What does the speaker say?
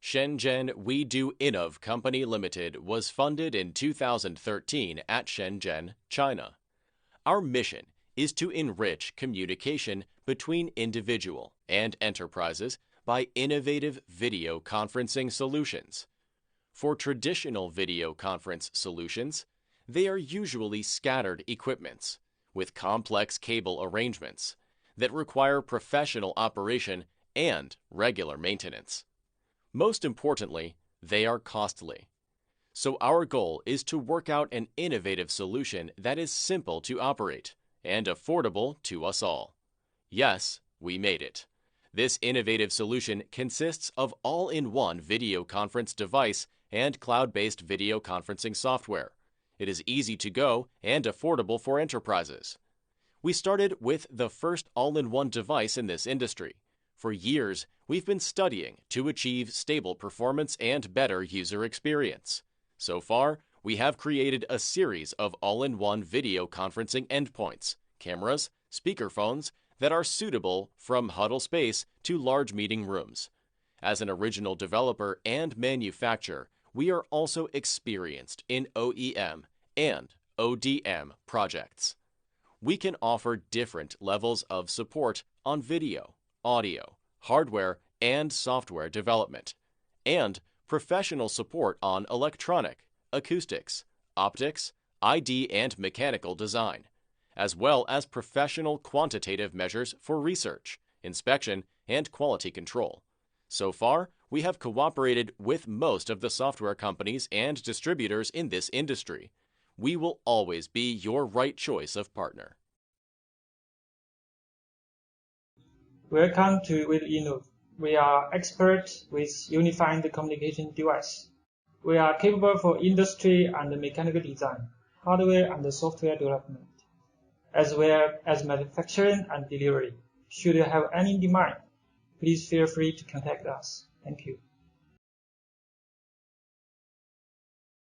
Shenzhen WeDoinnov Company Limited was funded in 2013 at Shenzhen, China. Our mission is to enrich communication between individual and enterprises by innovative video conferencing solutions. For traditional video conference solutions, they are usually scattered equipments with complex cable arrangements that require professional operation and regular maintenance. Most importantly, they are costly. So our goal is to work out an innovative solution that is simple to operate and affordable to us all. Yes, we made it. This innovative solution consists of all-in-one video conference device and cloud-based video conferencing software. It is easy to go and affordable for enterprises. We started with the first all-in-one device in this industry. For years, we've been studying to achieve stable performance and better user experience. So far, we have created a series of all-in-one video conferencing endpoints, cameras, speakerphones that are suitable from huddle space to large meeting rooms. As an original developer and manufacturer, we are also experienced in OEM and ODM projects. We can offer different levels of support on video, audio, hardware, and software development, and professional support on electronic, acoustics, optics, ID and mechanical design, as well as professional quantitative measures for research, inspection, and quality control. So far, we have cooperated with most of the software companies and distributors in this industry. We will always be your right choice of partner. Welcome to WeDoinnov. We are experts with unifying the communication device. We are capable for industry and mechanical design, hardware and software development, as well as manufacturing and delivery. Should you have any demand, please feel free to contact us. Thank you.